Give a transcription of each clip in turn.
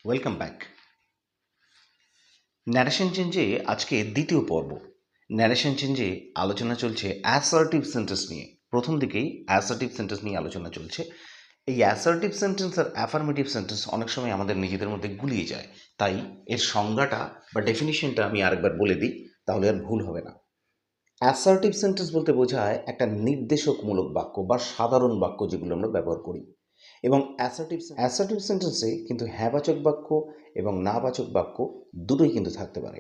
Welcome back. Narration চেঞ্জে আজকে দ্বিতীয় পর্ব। ন্যারেশন চেঞ্জে আলোচনা চলছে অ্যাসার্টিভ সেন্টেন্স নিয়ে। প্রথম দিকেই অ্যাসার্টিভ সেন্টেন্স নিয়ে আলোচনা চলছে। এই অ্যাসার্টিভ সেন্টেন্স আর অ্যাফার্মেটিভ সেন্টেন্স অনেক সময় আমাদের নিজেদের মধ্যে গুলিয়ে যায়। তাই এর সংজ্ঞাটা বা ডেফিনিশনটা আমি আরেকবার বলে দিই, তাহলে আর ভুল হবে না। অ্যাসার্টিভ সেন্টেন্স বলতে বোঝায় একটা নির্দেশকমূলক বাক্য বা সাধারণ বাক্য যেগুলো আমরা ব্যবহার করি। এবং অ্যাসার্টিভ সেন্টেন্সে কিন্তু হ্যাঁবাচক বাক্য এবং নাবাচক বাক্য দুটোই কিন্তু থাকতে পারে।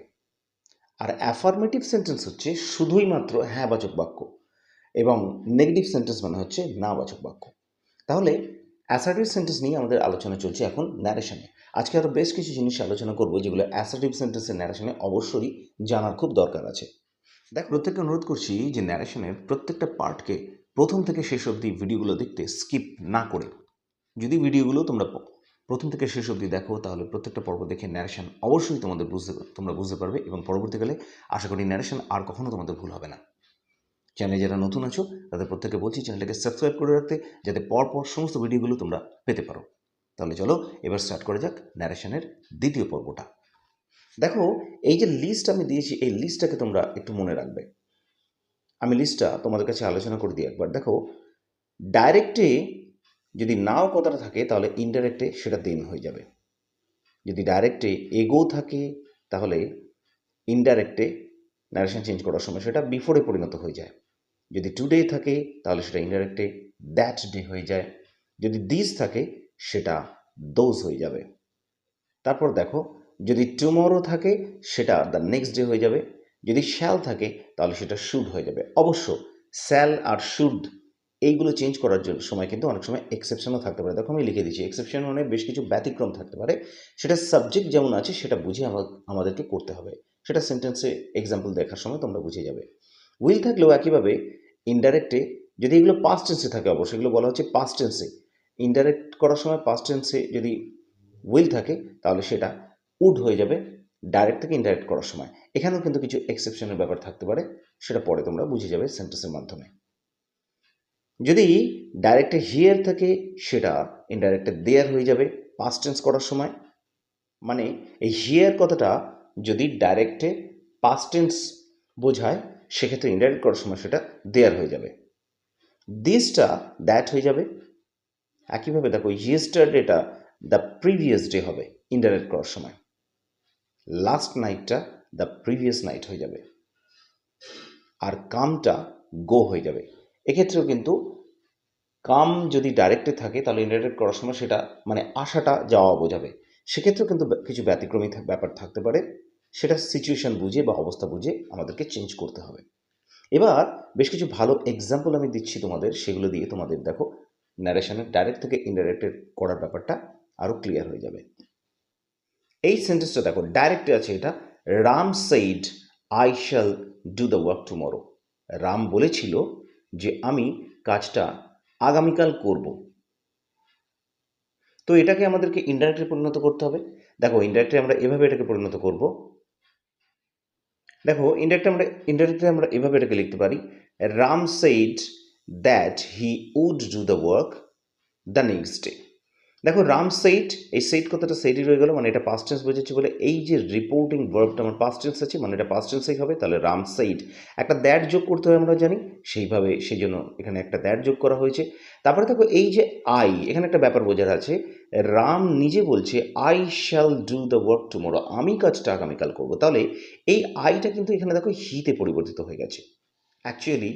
আর অ্যাফার্মেটিভ সেন্টেন্স হচ্ছে শুধুই মাত্র হ্যাঁবাচক বাক্য এবং নেগেটিভ সেন্টেন্স মানে হচ্ছে নাবাচক বাক্য। তাহলে অ্যাসার্টিভ সেন্টেন্স নিয়ে আমাদের আলোচনা চলছে এখন ন্যারেশনে। আজকে আরও বেশ কিছু জিনিস আলোচনা করব যেগুলো অ্যাসার্টিভ সেন্টেন্সের ন্যারেশনে অবশ্যই জানার খুব দরকার আছে। দেখ, প্রত্যেককে অনুরোধ করছি যে ন্যারেশনের প্রত্যেকটা পার্টকে প্রথম থেকে শেষ অবধি ভিডিওগুলো দেখতে স্কিপ না করে। যদি ভিডিওগুলো তোমরা প্রথম থেকে শেষ অবধি দেখো তাহলে প্রত্যেকটা পর্ব দেখে ন্যারেশন অবশ্যই তোমরা বুঝতে পারবে এবং পরবর্তীকালে আশা করি ন্যারেশন আর কখনো তোমাদের ভুল হবে না। চ্যানেলে যারা নতুন আছো তাদের প্রত্যেকে বলছি চ্যানেলটাকে সাবস্ক্রাইব করে রাখতে, যাতে পরপর সমস্ত ভিডিওগুলো তোমরা পেতে পারো। তাহলে চলো এবার স্টার্ট করা যাক ন্যারেশনের দ্বিতীয় পর্বটা। দেখো, এই যে লিস্ট আমি দিয়েছি এই লিস্টটাকে তোমরা একটু মনে রাখবে। আমি লিস্টটা তোমাদের কাছে আলোচনা করে দিই একবার। দেখো, ডাইরেক্টে যদি নাও কথাটা থাকে তাহলে ইনডাইরেক্টে সেটা দেন হয়ে যাবে। যদি ডাইরেক্টে এগো থাকে তাহলে ইনডাইরেক্টে ন্যারেশন চেঞ্জ করার সময় সেটা বিফোরে পরিণত হয়ে যায়। যদি টুডে থাকে তাহলে সেটা ইনডাইরেক্টে দ্যাট ডে হয়ে যায়। যদি দিস থাকে সেটা দোজ হয়ে যাবে। তারপর দেখো, যদি টুমরো থাকে সেটা দ্য নেক্সট ডে হয়ে যাবে। যদি শ্যাল থাকে তাহলে সেটা শুড হয়ে যাবে। অবশ্য শ্যাল আর শুড এইগুলো চেঞ্জ করার জন্য সময় কিন্তু অনেক সময় এক্সেপশনও থাকতে পারে। দেখো, আমি লিখে দিচ্ছি এক্সেপশন মানে বেশ কিছু ব্যতিক্রম থাকতে পারে। সেটা সাবজেক্ট যেমন আছে সেটা বুঝে আমাদেরকে করতে হবে। সেটা সেন্টেন্সে এক্সাম্পল দেখার সময় তোমরা বুঝে যাবে। উইল থাকলেও একইভাবে ইনডাইরেক্টে, যদি এগুলো পাস্ট টেন্সে থাকে, অবশ্যই এগুলো বলা হচ্ছে পাস্ট টেন্সে। ইনডাইরেক্ট করার সময় পাস্ট টেন্সে যদি উইল থাকে তাহলে সেটা উড হয়ে যাবে ডাইরেক্ট থেকে ইনডাইরেক্ট করার সময়। এখানেও কিন্তু কিছু এক্সেপশনের ব্যাপার থাকতে পারে, সেটা পরে তোমরা বুঝে যাবে সেন্টেন্সের মাধ্যমে। যদি ডাইরেক্টে হিয়ার থাকে সেটা ইনডাইরেক্টে দেয়ার হয়ে যাবে পাস্ট টেন্স করার সময়। মানে এই হিয়ার কথাটা যদি ডাইরেক্টে পাস্ট টেন্স বোঝায় সেক্ষেত্রে ইনডাইরেক্ট করার সময় সেটা দেয়ার হয়ে যাবে। দিসটা দ্যাট হয়ে যাবে। একইভাবে দেখো, ইয়েস্টারডেটা দ্য প্রিভিয়াস ডে হবে ইনডাইরেক্ট করার সময়। লাস্ট নাইটটা দ্য প্রিভিয়াস নাইট হয়ে যাবে। আর কামটা গো হয়ে যাবে। এক্ষেত্রেও কিন্তু কাম যদি ডাইরেক্টে থাকে তাহলে ইনডাইরেক্ট করার সময় সেটা মানে আসাটা যাওয়া বোঝাবে। সেক্ষেত্রেও কিন্তু কিছু ব্যতিক্রমী ব্যাপার থাকতে পারে। সেটা সিচুয়েশন বুঝে বা অবস্থা বুঝে আমাদেরকে চেঞ্জ করতে হবে। এবার বেশ কিছু ভালো এক্সাম্পল আমি দিচ্ছি তোমাদের, সেগুলো দিয়ে তোমাদের দেখো ন্যারেশনের ডাইরেক্ট থেকে ইনডাইরেক্টের করার ব্যাপারটা আরও ক্লিয়ার হয়ে যাবে। এই সেন্টেন্সটা দেখো, ডাইরেক্টে আছে এটা, Ram said I shall do the work tomorrow. Ram বলেছিল যে আমি কাজটা আগামীকাল করব। তো এটাকে আমাদেরকে ইনডাইরেক্টে পরিণত করতে হবে। দেখো, ইনডাইরেক্টে আমরা এভাবে এটাকে পরিণত করব। দেখো, ইনডাইরেক্টে আমরা এভাবে এটাকে লিখতে পারি, Ram said that he would do the work the next day. দেখো, রাম সেইড, এই সেইড কথাটা সেইডই রয়ে গেল, মানে এটা পাস্ট টেন্স বোঝাচ্ছে বলে এই যে রিপোর্টিং ভার্বটা আমার পাস্ট টেন্স আছে, মানে এটা পাস্ট টেন্সেই হবে। তাহলে রাম সেইড, একটা দ্যাট যোগ করতে হয় আমরা জানি, সেইভাবে সেই জন্য এখানে একটা দ্যাট যোগ করা হয়েছে। তারপরে দেখো, এই যে আই, এখানে একটা ব্যাপার বোঝার আছে। রাম নিজে বলছে I shall do the work tomorrow, আমি কাজটা আগামীকাল করবো। তাহলে এই আইটা কিন্তু এখানে দেখো হিতে পরিবর্তিত হয়ে গেছে। অ্যাকচুয়ালি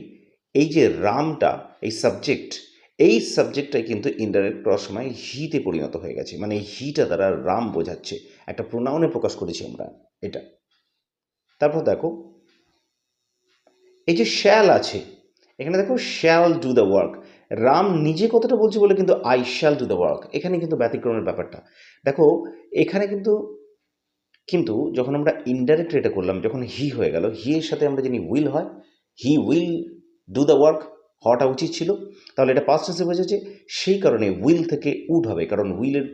এই যে রামটা, এই সাবজেক্ট, এই সাবজেক্টটাই কিন্তু ইনডাইরেক্ট করার সময় হিতে পরিণত হয়ে গেছে, মানে এই হিটা দ্বারা রাম বোঝাচ্ছে, একটা প্রোনাউনে প্রকাশ করেছি আমরা এটা। তারপর দেখো, এই যে শ্যাল আছে, এখানে দেখো shall do the work, Ram নিজে কথাটা বলছে বলে কিন্তু I shall do the work, এখানে কিন্তু ব্যতিক্রমের ব্যাপারটা দেখো। এখানে কিন্তু কিন্তু যখন আমরা ইনডাইরেক্ট এটা করলাম, যখন হি হয়ে গেল, হি এর সাথে আমরা জানি উইল হয়, he will do the work হওয়াটা উচিত ছিল, তাহলে এটা পাস্ট টেন্সে বোঝাচ্ছে। সেই কারণে উইল থেকে উড হবে, কারণ উইলের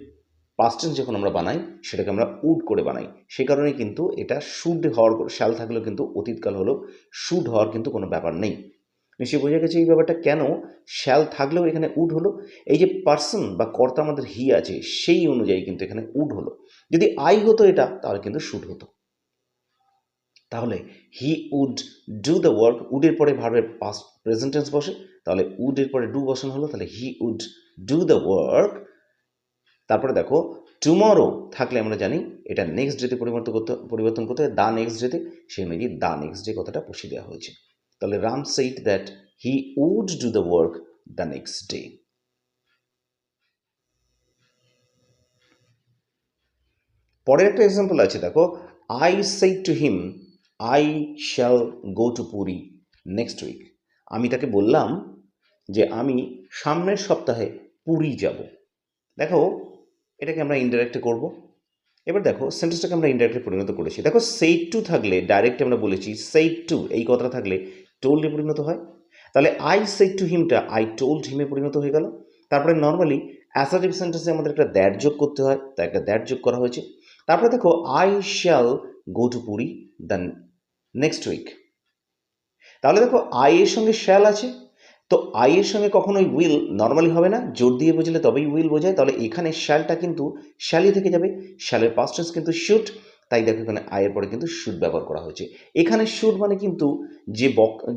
পাস্ট টেন্স যখন আমরা বানাই সেটাকে আমরা উড করে বানাই। সেই কারণে কিন্তু এটা শুড হওয়ার, শ্যাল থাকলেও কিন্তু অতীতকাল হলো, শুড হওয়ার কিন্তু কোনো ব্যাপার নেই। নিশ্চয়ই বোঝা গেছে এই ব্যাপারটা, কেন শ্যাল থাকলেও এখানে উড হলো। এই যে পার্সন বা কর্তা আমাদের হি আছে, সেই অনুযায়ী কিন্তু এখানে উড হলো। যদি আই হতো এটা, তাহলে কিন্তু শুড হতো। তাহলে he would do the work, উডের পরে ভার্বের পাস্ট প্রেজেন্ট টেন্স বসে, তাহলে উডের পরে ডু বসানো হলো, তাহলে he would do the work. তারপরে দেখো টুমরো থাকলে আমরা জানি এটা নেক্সট ডেতে পরিবর্তন করতে হয়, দ্য নেক্সট ডেতে, সেই অনুযায়ী দ্য নেক্সট ডে কথাটা বসিয়ে দেওয়া হয়েছে। তাহলে Ram said that he would do the work the next day. পরের একটা এক্সাম্পল আছে, দেখো I said to him I shall go to Puri next week. আমি তাকে বললাম যে আমি সামনের সপ্তাহে পুরী যাব। দেখো এটাকে আমরা ইনডাইরেক্টে করব। এবার দেখো সেন্টেন্সটাকে আমরা ইনডাইরেক্টে পরিণত করেছি। দেখো সেইড টু থাকলে ডাইরেক্ট আমরা বলেছি, সেইড টু এই কথাটা থাকলে টোল্ডে পরিণত হয়। তাহলে আই সেইড টু হিমটা আই টোল্ড হিমে পরিণত হয়ে গেল। তারপরে নর্মালি অ্যাসার্টিভ সেন্টেন্সে আমাদের একটা দ্যাট যোগ করতে হয়, তাই একটা দ্যাট যোগ করা হয়েছে। তারপরে দেখো I shall go to Puri the next week. তাহলে দেখো আই এর সঙ্গে শ্যাল আছে, তো আই এর সঙ্গে কখনোই উইল নর্মালি হবে না, জোর দিয়ে বুঝলে তবেই উইল বোঝায়। তাহলে এখানে শ্যালটা কিন্তু শ্যালই থেকে যাবে, শ্যালের পাস্ট টেন্স কিন্তু শুড, তাই দেখো এখানে আয়ের পরে কিন্তু শুড ব্যবহার করা হয়েছে। এখানে শুড মানে কিন্তু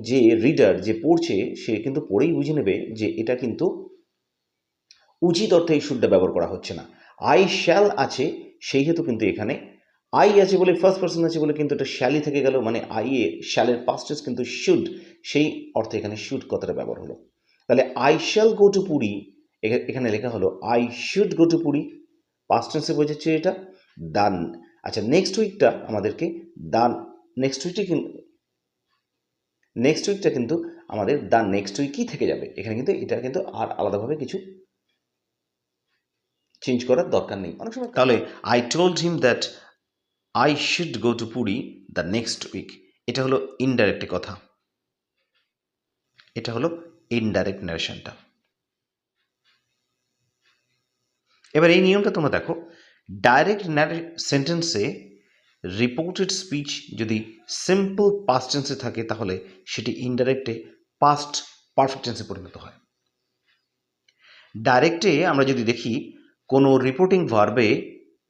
যে রিডার, যে পড়ছে, সে কিন্তু পড়েই বুঝে নেবে যে এটা কিন্তু উচিত অর্থে এই শুডটা ব্যবহার করা হচ্ছে না। আই শ্যাল আছে, সেই হেতু কিন্তু এখানে আই আছে বলে, ফার্স্ট পার্সন আছে বলে কিন্তু এটা শ্যালই থেকে গেল, মানে আই এ শ্যালের পাস্ট টেন্স কিন্তু শুড, সেই অর্থে এখানে শুড কথাটা ব্যবহার হলো। তাহলে I shall go to Puri, এখানে লেখা হলো I should go to Puri, past টেন্সে বোঝাচ্ছে এটা। ডান। আচ্ছা নেক্সট উইকটা আমাদেরকে ডান, নেক্সট উইকটা কিন্তু আমাদের দ্য নেক্সট উইকই থেকে যাবে। এখানে কিন্তু এটা কিন্তু আর আলাদাভাবে কিছু চেঞ্জ করার দরকার নেই অনেক সময়। তাহলে I told him that I should go to Puri the next week, এটা হলো ইনডাইরেক্ট কথা, এটা হলো ইনডাইরেক্ট নারেশনটা। এবার এই নিয়মটা তোমরা দেখো, ডাইরেক্ট সেন্টেন্সে রিপোর্টেড স্পিচ যদি সিম্পল পাস্ট টেন্সে থাকে, তাহলে সেটি ইনডাইরেক্টে পাস্ট পারফেক্ট টেন্সে পরিণত হয়। ডাইরেক্টে আমরা যদি দেখি কোনো রিপোর্টিং ভার্বে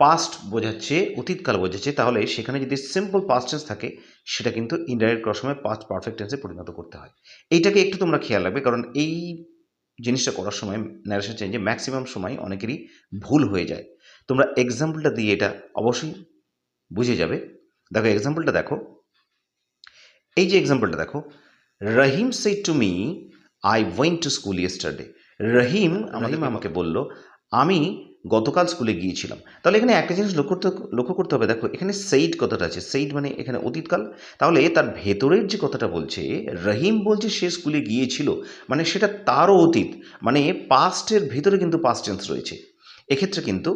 পাস্ট বোঝাচ্ছে, অতীতকাল বোঝাচ্ছে, তাহলে সেখানে যদি সিম্পল পাস্ট টেন্স থাকে, সেটা কিন্তু ইনডাইরেক্ট করার সময় পাস্ট পারফেক্ট টেন্সে পরিণত করতে হয়। এইটাকে একটু তোমরা খেয়াল রাখবে, কারণ এই জিনিসটা করার সময় ন্যারেশন চেঞ্জে ম্যাক্সিমাম সময় অনেকেরই ভুল হয়ে যায়। তোমরা এক্সাম্পলটা দিয়ে এটা অবশ্যই বুঝে যাবে। দেখো এক্সাম্পলটা দেখো, এই যে এক্সাম্পলটা দেখো, Rahim said to me I went to school yesterday. Rahim আমাকে বলল আমি গতকাল স্কুলে গিয়েছিলাম। তাহলে এখানে একটা জিনিস লক্ষ্য করতে হবে, দেখো এখানে সেইড কথাটা আছে, সেইড মানে এখানে অতীতকাল। তাহলে তার ভেতরের যে কথাটা বলছে, রহিম বলছে সে স্কুলে গিয়েছিল, মানে সেটা তারও অতীত, মানে পাস্টের ভিতরে কিন্তু পাস্ট টেন্স রয়েছে। এক্ষেত্রে কিন্তু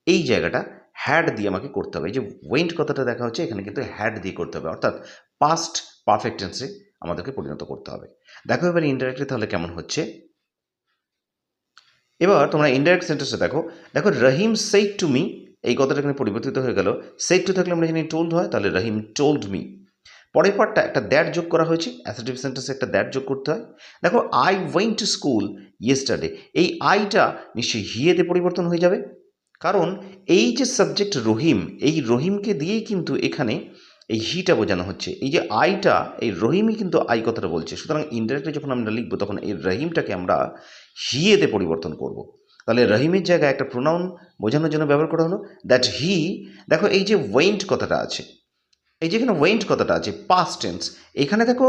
এই জায়গাটা হ্যাড দিয়ে আমাকে করতে হবে। এই যে ওয়েন্ট কথাটা দেখা হচ্ছে, এখানে কিন্তু হ্যাড দিয়ে করতে হবে, অর্থাৎ পাস্ট পারফেক্ট টেন্সে আমাদেরকে পরিণত করতে হবে। দেখো এবার ইনডাইরেক্টলি তাহলে কেমন হচ্ছে। এবার তোমরা ইনডাইরেক্ট সেন্টেন্সে দেখো, রহিম সেইড টু মি, এই কথাটা এখানে পরিবর্তিত হয়ে গেল। সেইড টু থাকলে আমরা জানি টোল্ড হয়, তাহলে রহিম টোল্ড মি। পরের পার্টটা একটা দ্যাট যোগ করা হয়েছে, অ্যাসার্টিভ সেন্টেন্সে একটা দ্যাট যোগ করতে হয়। দেখো I went to school yesterday, এই আইটা নিশ্চয়ই হিয়েতে পরিবর্তন হয়ে যাবে, কারণ এই যে সাবজেক্ট রহিম, এই রহিমকে দিয়েই কিন্তু এখানে এই হিটা বোঝানো হচ্ছে। এই যে আইটা, এই রহিমই কিন্তু আই কথাটা বলছে, সুতরাং ইনডাইরেক্টলি যখন আমরা লিখবো, তখন এই রহিমটাকে আমরা হিয়েতে পরিবর্তন করব। তাহলে রহিমের জায়গায় একটা প্রোনাউন বোঝানোর জন্য ব্যবহার করা হলো দ্যাট হি। দেখো এই যে ওয়েন্ট কথাটা আছে, এই যেখানে ওয়েন্ট কথাটা আছে পাস্ট টেন্স, এখানে দেখো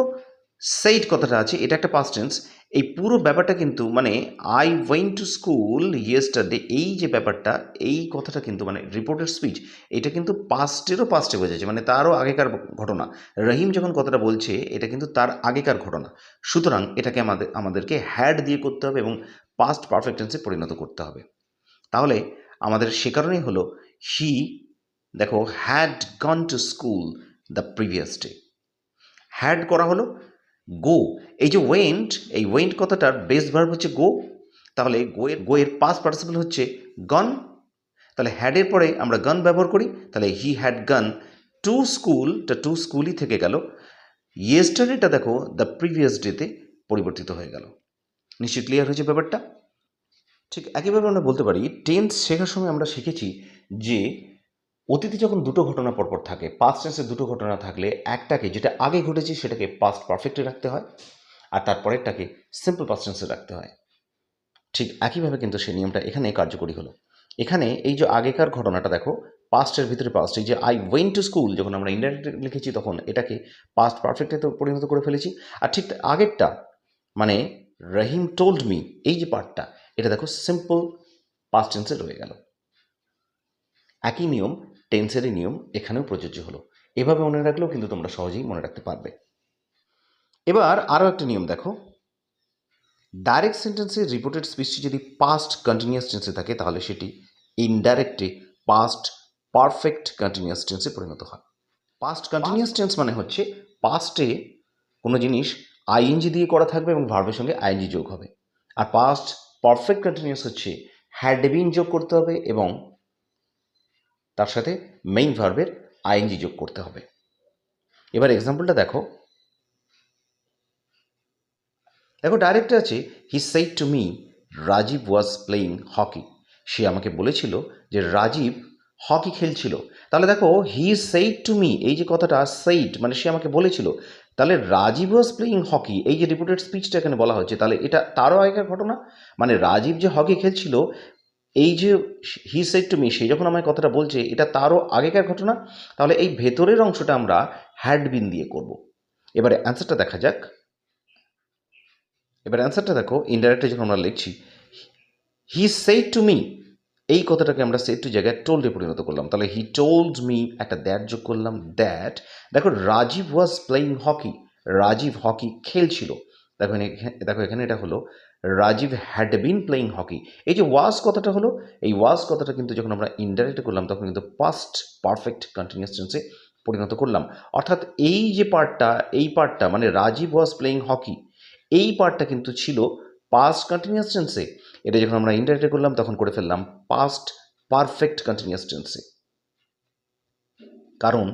সেইড কথাটা আছে, এটা একটা পাস্ট টেন্স। এই পুরো ব্যাপারটা কিন্তু মানে I went to school yesterday, এই যে ব্যাপারটা, এই কথাটা কিন্তু মানে রিপোর্টেড স্পিচ, এটা কিন্তু পাস্টেরও পাস্টে বোঝাচ্ছে, মানে তারও আগেকার ঘটনা। রহিম যখন কথাটা বলছে, এটা কিন্তু তার আগেকার ঘটনা, সুতরাং এটাকে আমাদেরকে হ্যাড দিয়ে করতে হবে এবং পাস্ট পারফেক্ট টেন্সে পরিণত করতে হবে। তাহলে আমাদের সে কারণেই হলো হি, দেখো had gone to school the previous day, had করা হলো গো। এই যে ওয়েন্ট, এই ওয়েন্ট কথাটার বেস ভার্ব হচ্ছে গো, তাহলে গোয়ের পাস্ট পার্টিসিপল হচ্ছে গন। তাহলে হ্যাডের পরে আমরা গান ব্যবহার করি, তাহলে he had gone to school, to স্কুলই থেকে গেল। ইয়েস্টারডেটা দেখো দ্য প্রিভিয়াস ডেতে পরিবর্তিত হয়ে গেল। নিশ্চয়ই ক্লিয়ার হয়েছে ব্যাপারটা? ঠিক একইভাবে আমরা বলতে পারি টেন্স শেখার সময় আমরা শিখেছি যে অতীতে যখন দুটো ঘটনা পরপর থাকে, পাস্ট টেন্সে দুটো ঘটনা থাকলে একটাকে যেটা আগে ঘটেছে সেটাকে পাস্ট পারফেক্টে রাখতে হয়, আর তারপরেরটাকে সিম্পল পাস্ট টেন্সে রাখতে হয়। ঠিক একইভাবে কিন্তু সেই নিয়মটা এখানে কার্যকরী হলো। এখানে এই যে আগেকার ঘটনাটা দেখো, পাস্টের ভিতরে পাস্ট, এই যে আই ওয়েন্ট টু স্কুল যখন আমরা ইনডাইরেক্ট লিখেছি তখন এটাকে পাস্ট পারফেক্টে তো পরিণত করে ফেলেছি। আর ঠিক আগেরটা মানে রহিম টোল্ড মি, এই যে পার্টটা, এটা দেখো সিম্পল পাস্ট টেন্সে রয়ে গেল। একই নিয়ম, টেন্সেরই নিয়ম এখানেও প্রযোজ্য হলো। এভাবে মনে রাখলেও কিন্তু তোমরা সহজেই মনে রাখতে পারবে। এবার আরও একটা নিয়ম দেখো, ডাইরেক্ট সেন্টেন্সে রিপোর্টেড স্পিচটি যদি পাস্ট কন্টিনিউয়াস টেন্সে থাকে তাহলে সেটি ইনডাইরেক্টে পাস্ট পারফেক্ট কন্টিনিউয়াস টেন্সে পরিণত হয়। পাস্ট কন্টিনিউয়াস টেন্স মানে হচ্ছে পাস্টে কোনো জিনিস আইএনজি দিয়ে করা থাকবে এবং ভার্বের সঙ্গে আইএনজি যোগ হবে। আর পাস্ট পারফেক্ট কন্টিনিউয়াস হচ্ছে হ্যাড বিন যোগ করতে হবে এবং তার সাথে মেইন ভার্বের আইএনজি যোগ করতে হবে। এবার এক্সাম্পলটা দেখো, ডাইরেক্ট আছে he said to me Rajib was playing hockey. সে আমাকে বলেছিল যে রাজীব হকি খেলছিল। তাহলে দেখো হি সেইড টু মি, এই যে কথাটা সেইড মানে সে আমাকে বলেছিল, তাহলে রাজীব ওয়াজ প্লেয়িং হকি, এই যে রিপোর্টেড স্পিচটা এখানে বলা হচ্ছে, তাহলে এটা তারও আগেকার ঘটনা। মানে রাজীব যে হকি খেলছিল, এই যে হি সেইড টু মি, সে যখন আমায় কথাটা বলছে, এটা তারও আগেকার ঘটনা। তাহলে এই ভেতরের অংশটা আমরা হ্যাড বিন দিয়ে করব। এবারে অ্যান্সারটা দেখা যাক। এবার অ্যান্সারটা দেখো, ইনডাইরেক্টে যখন আমরা লিখছি হি সেইড টু মি, এই কথাটাকে আমরা সেড টু জায়গায় টোল্ডে পরিণত করলাম। তাহলে হি টোল্ড মি, একটা দ্যাট যোগ করলাম, দ্যাট দেখো Rajiv was playing hockey, Rajiv hockey খেলছিল। দেখো এখানে এটা হলো Rajiv had been playing hockey. এই যে ওয়াজ কথাটা হলো, এই ওয়াজ কথাটা কিন্তু যখন আমরা ইনডাইরেক্টে করলাম তখন কিন্তু পাস্ট পারফেক্ট কন্টিনিউয়াস টেন্সে পরিণত করলাম। অর্থাৎ এই যে পার্টটা মানে রাজীব ওয়াজ প্লেয়িং হকি, এই পার্টটা কিন্তু ছিল পাস্ট কন্টিনিউয়াস টেন্সে। এটা যখন আমরা ইনডাইরেক্টে করলাম তখন করে ফেললাম পাস্ট পারফেক্ট কন্টিনিউয়াস টেন্সে। কারণ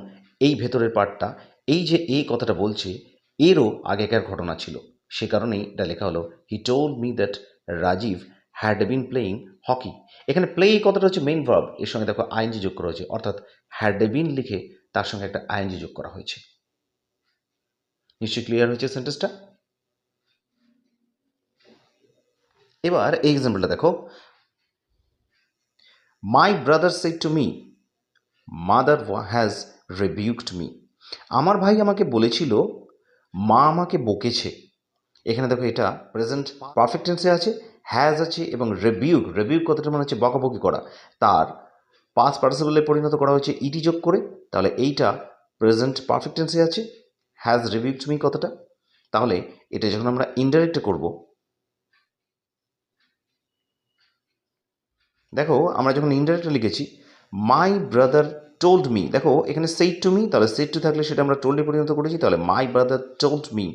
এই ভেতরের পার্টটা, এই যে এই কথাটা বলছে, এরও আগেকার ঘটনা ছিল, সে কারণেই এটা লেখা হলো he told me that Rajiv had been playing hockey. এখানে প্লে কথাটা হচ্ছে মেইন ভার্ব, এর সঙ্গে দেখো আইএনজি যোগ করা হয়েছে, অর্থাৎ হ্যাড বিন লিখে তার সঙ্গে একটা আইএনজি যোগ করা হয়েছে। নিশ্চয়ই ক্লিয়ার হয়েছে সেন্টেন্সটা? এবার এই এক্সাম্পলটা দেখো, my brother said to me mother has rebuked me. আমার ভাই আমাকে বলেছিল মা আমাকে বকেছে। এখানে দেখো এটা প্রেজেন্ট পারফেক্ট টেন্সে আছে, হ্যাজ আছে এবং রিবিউক কথাটা মানে হচ্ছে বকাবকি করা, তার পাস্ট পার্টিসিপলে পরিণত করা হয়েছে ইডি যোগ করে। তাহলে এইটা প্রেজেন্ট পারফেক্ট টেন্সে আছে, হ্যাজ রিবিউকড মি কথাটা। তাহলে এটা যখন আমরা ইনডাইরেক্টে করব, দেখো আমরা যখন ইনডাইরেক্টে লিখেছি মাই ব্রাদার টোল্ড মি, দেখো এখানে সেইড টু মি, তাহলে সেইড টু থাকলে সেটা আমরা টোল্ডে পরিণত করেছি। তাহলে মাই ব্রাদার টোল্ড মি,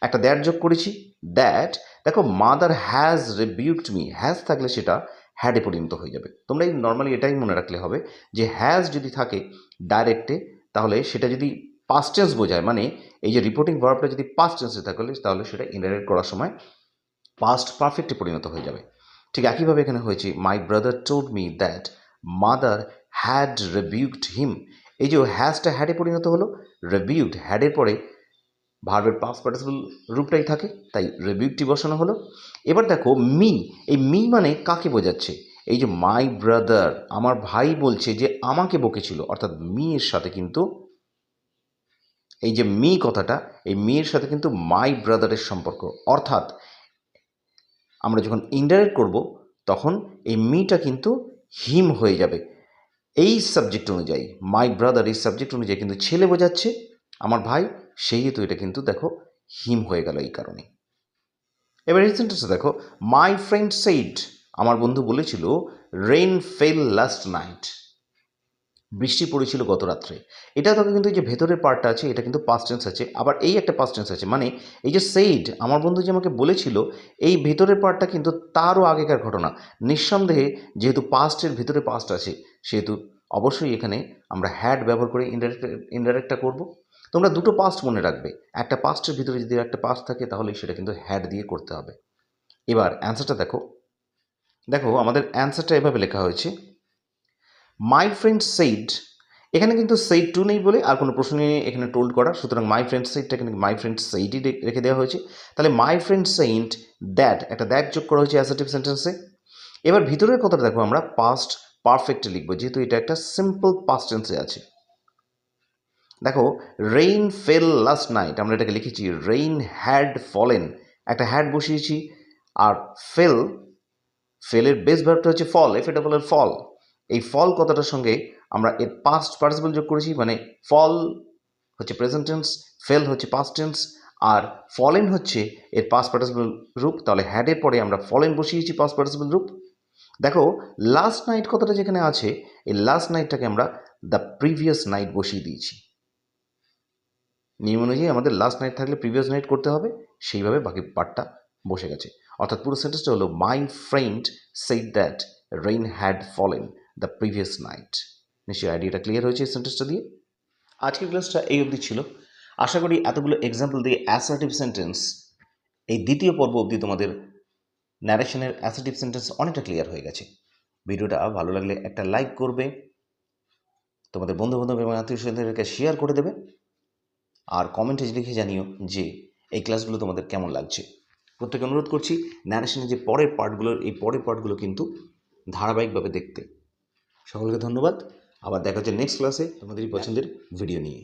একটা দ্যাট যোগ করেছি, দ্যাট দেখো mother has rebuked me, has থাকলে সেটা হ্যাডে পরিণত হয়ে যাবে। তোমরা এই নর্মালি এটাই মনে রাখলে হবে যে হ্যাজ যদি থাকে ডাইরেক্টে তাহলে সেটা যদি পাস্ট টেন্স বোঝায়, মানে এই যে রিপোর্টিং ভার্বটা যদি পাস্ট টেন্সে থাকলে তাহলে সেটা ইনডাইরেক্ট করার সময় পাস্ট পারফেক্টে পরিণত হয়ে যাবে। ঠিক একইভাবে এখানে হয়েছে my brother told me that mother had rebuked him. এই যে হ্যাজটা হ্যাডে পরিণত হলো, রিবিউকড হ্যাডের পরে ভার্বের পাস্ট পার্টিসিপল রূপটাই থাকে, তাই রিবিউকটি বসানো হলো। এবার দেখো মি, এই মি মানে কাকে বোঝাচ্ছে? এই যে মাই ব্রাদার, আমার ভাই বলছে যে আমাকে বকেছিল, অর্থাৎ মি এর সাথে কিন্তু এই যে মি কথাটা, এই মি এর সাথে কিন্তু মাই ব্রাদারের সম্পর্ক। অর্থাৎ আমরা যখন ইনডাইরেক্ট করব তখন এই মিটা কিন্তু হিম হয়ে যাবে এই সাবজেক্ট অনুযায়ী। মাই ব্রাদার এই সাবজেক্ট অনুযায়ী কিন্তু ছেলে বোঝাচ্ছে, আমার ভাই, সেই হেতু এটা কিন্তু দেখো হিম হয়ে গেল এই কারণে। এবার এই সেন্টেন্সে দেখো মাই ফ্রেন্ড সেইড, আমার বন্ধু বলেছিল রেইন ফেল লাস্ট নাইট, বৃষ্টি পড়েছিল গত রাত্রে। এটা তখন কিন্তু যে ভেতরের পার্টটা আছে এটা কিন্তু পাস্ট টেন্স আছে, আবার এই একটা পাস্ট টেন্স আছে, মানে এই যে সেইড আমার বন্ধু যে আমাকে বলেছিল, এই ভেতরের পার্টটা কিন্তু তারও আগেকার ঘটনা। নিঃসন্দেহে যেহেতু পাস্টের ভিতরে পাস্ট আছে সেহেতু অবশ্যই এখানে আমরা হ্যাড ব্যবহার করে ইনডাইরেক্টটা করব। তোমরা দুটো পাস্ট মনে রাখবে, একটা পাস্টের ভিতরে যদি একটা পাস্ট থাকে তাহলে সেটা কিন্তু হ্যাড দিয়ে করতে হবে। এবার অ্যান্সারটা দেখো, আমাদের অ্যান্সারটা এভাবে লেখা হয়েছে, মাই ফ্রেন্ড সেইড, এখানে কিন্তু সেইড টু নেই বলে আর কোনো প্রশ্ন নেই এখানে টোল্ড করা, সুতরাং মাই ফ্রেন্ড সেইডটা কিন্তু মাই ফ্রেন্ড সেইডই রেখে দেওয়া হয়েছে। তাহলে মাই ফ্রেন্ড সেইড দ্যাট, একটা দ্যাট যোগ করা হয়েছে অ্যাসার্টিভ সেন্টেন্সে। এবার ভিতরের কথাটা দেখো, আমরা পাস্ট পারফেক্টে লিখবো যেহেতু এটা একটা সিম্পল পাস্ট টেন্সে আছে। দেখো, রেইন ফেল লাস্ট নাইট, আমরা এটাকে লিখেছি রেইন হ্যাড ফলেন, একটা হ্যাড বসিয়েছি, আর ফেলের বেস ভার্বটা হচ্ছে ফল, এর ফল। এই ফল কথাটার সঙ্গে আমরা এর পাস্ট পার্টিসিপল যোগ করেছি, মানে ফল হচ্ছে প্রেজেন্ট টেন্স, ফেল হচ্ছে পাস্ট টেন্স, আর ফলেন হচ্ছে এর পাস্ট পার্টিসিপল রূপ। তাহলে হ্যাডের পরে আমরা ফলেন বসিয়েছি পাস্ট পার্টিসিপল রূপ। দেখো, লাস্ট নাইট কথাটা যেখানে আছে, এই লাস্ট নাইটটাকে আমরা দ্য প্রিভিয়াস নাইট বসিয়ে দিয়েছি। নিয়ম অনুযায়ী আমাদের লাস্ট নাইট থাকলে প্রিভিয়াস নাইট করতে হবে, সেইভাবে বাকি পার্টটা বসে গেছে। অর্থাৎ পুরো সেন্টেন্সটা হলো, my friend said that rain had fallen the previous night. নিশ্চয়ই আইডিয়াটা ক্লিয়ার হয়েছে এই সেন্টেন্সটা দিয়ে। আজকের ক্লাসটা এই অবধি ছিল। আশা করি এতগুলো এক্সাম্পল দিয়ে অ্যাসার্টিভ সেন্টেন্স এই দ্বিতীয় পর্ব অবধি তোমাদের ন্যারেশনের অ্যাসার্টিভ সেন্টেন্স অনেকটা ক্লিয়ার হয়ে গেছে। ভিডিওটা ভালো লাগলে একটা লাইক করবে, তোমাদের বন্ধু-বান্ধব এবং আত্মীয়-স্বজনদেরকে শেয়ার করে দেবে, আর কমেন্টে লিখে জানিও যে এই ক্লাসগুলো তোমাদের কেমন লাগছে। প্রত্যেকে অনুরোধ করছি ন্যারেশনের যে পরের পার্টগুলো কিন্তু ধারাবাহিকভাবে দেখতে। সকলকে ধন্যবাদ। আবার দেখা হচ্ছে নেক্সট ক্লাসে তোমাদেরই পছন্দের ভিডিও নিয়ে।